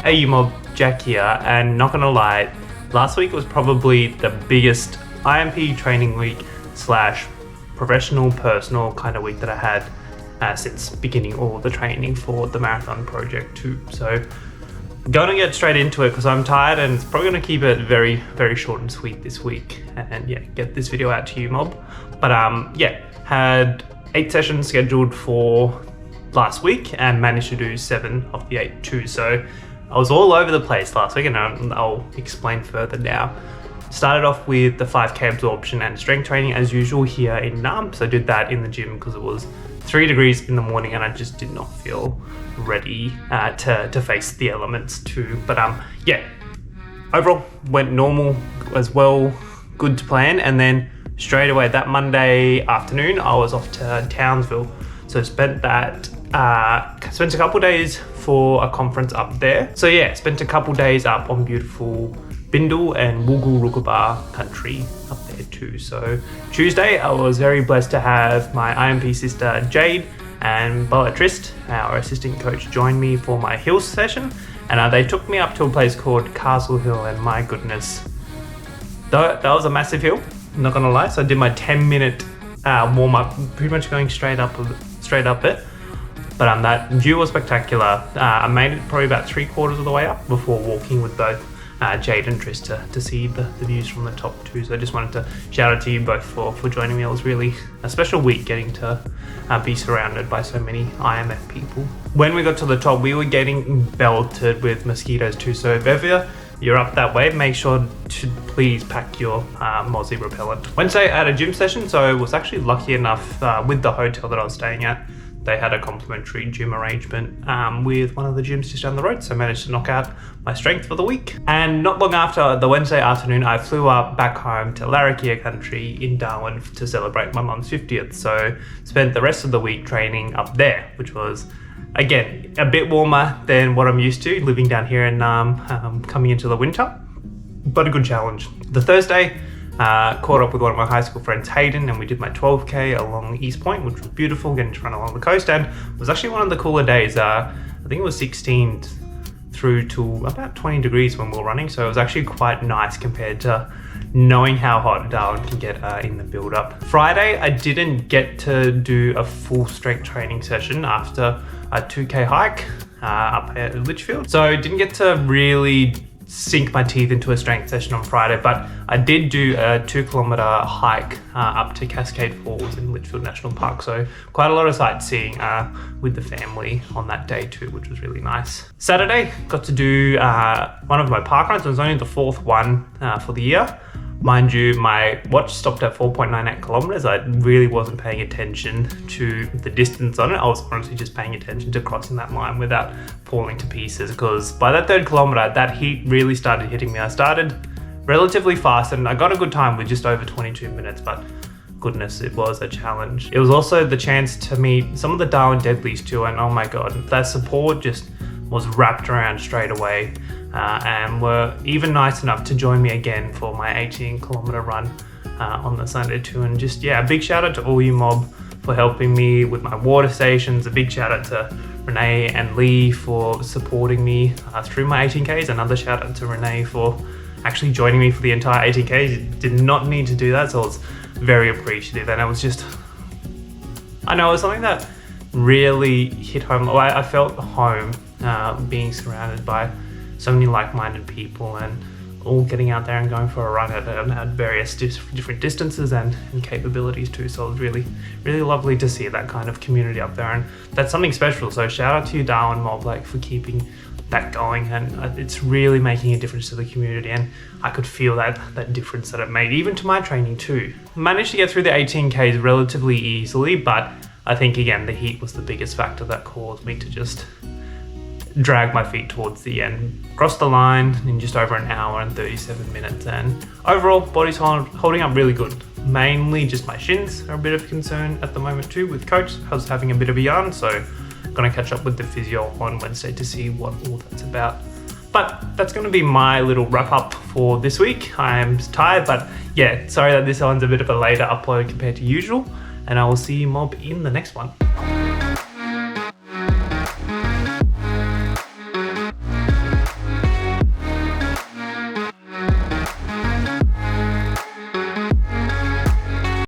Hey Mob, Jack here, and not gonna lie, last week was probably the biggest IMP training week / professional, personal kind of week that I had since beginning all the training for the marathon project too. So going to get straight into it because I'm tired and it's probably going to keep it very, very short and sweet this week and yeah, get this video out to you mob. But yeah, had 8 sessions scheduled for last week and managed to do 7 of the 8 too. So I was all over the place last week and I'll explain further now. Started off with the 5k absorption and strength training as usual here in Narrm. So I did that in the gym because it was 3 degrees in the morning and I just did not feel ready to face the elements too. But yeah, overall went normal as well, good to plan. And then straight away that Monday afternoon, I was off to Townsville. So spent a couple days for a conference up there. So yeah, spent a couple days up on beautiful Bindle and Larrakia Country up there too. So Tuesday, I was very blessed to have my IMP sister Jade and Bella Trist, our assistant coach, join me for my hills session. And they took me up to a place called Castle Hill, and my goodness, that was a massive hill, I'm not gonna lie. So I did my 10-minute warm up, pretty much going straight up it. But that view was spectacular. I made it probably about 3/4 of the way up before walking with both Jade and Tris to see the views from the top too. So I just wanted to shout out to you both for joining me. It was really a special week getting to be surrounded by so many IMF people. When we got to the top, we were getting belted with mosquitoes too. So if ever you're up that way, make sure to please pack your mozzie repellent. Wednesday I had a gym session, so I was actually lucky enough with the hotel that I was staying at. They had a complimentary gym arrangement with one of the gyms just down the road, so I managed to knock out my strength for the week. And not long after the Wednesday afternoon, I flew up back home to Larrakia Country in Darwin to celebrate my mum's 50th. So spent the rest of the week training up there, which was, again, a bit warmer than what I'm used to living down here in Narrm coming into the winter, but a good challenge. The Thursday, caught up with one of my high school friends, Hayden, and we did my 12k along East Point, which was beautiful, getting to run along the coast, and it was actually one of the cooler days. I think it was 16 through to about 20 degrees when we were running, so it was actually quite nice compared to knowing how hot Darwin can get in the build-up. Friday, I didn't get to do a full strength training session after a 2k hike up at Litchfield, so didn't get to really sink my teeth into a strength session on Friday, but I did do a 2-kilometer hike up to Cascade Falls in Litchfield National Park. So quite a lot of sightseeing with the family on that day too, which was really nice. Saturday, got to do one of my park runs. It was only the 4th one for the year. Mind you, my watch stopped at 4.98 kilometers. I really wasn't paying attention to the distance on it. I was honestly just paying attention to crossing that line without falling to pieces, because by that 3rd kilometer, that heat really started hitting me. I started relatively fast and I got a good time with just over 22 minutes, but goodness, it was a challenge. It was also the chance to meet some of the Darwin deadlies too, and oh my God, that support just was wrapped around straight away. And were even nice enough to join me again for my 18-kilometer run on the Sunday too. And just, yeah, a big shout out to all you mob for helping me with my water stations. A big shout out to Renee and Lee for supporting me through my 18Ks. Another shout out to Renee for actually joining me for the entire 18Ks. You did not need to do that, so I was very appreciative. And it was just, I know, it was something that really hit home. I felt home being surrounded by so many like-minded people and all getting out there and going for a run at various different distances and capabilities too. So it was really, really lovely to see that kind of community up there, and that's something special. So shout out to you, Darwin mob, for keeping that going, and it's really making a difference to the community, and I could feel that difference that it made even to my training too. Managed to get through the 18Ks relatively easily, but I think again the heat was the biggest factor that caused me to just drag my feet towards the end. Crossed the line in just over an hour and 37 minutes, and overall body's holding up really good. Mainly just my shins are a bit of a concern at the moment too with coach. I was having a bit of a yarn, so gonna catch up with the physio on Wednesday to see what all that's about. But that's gonna be my little wrap up for this week. I'm tired, but yeah, sorry that this one's a bit of a later upload compared to usual, and I will see you mob in the next one.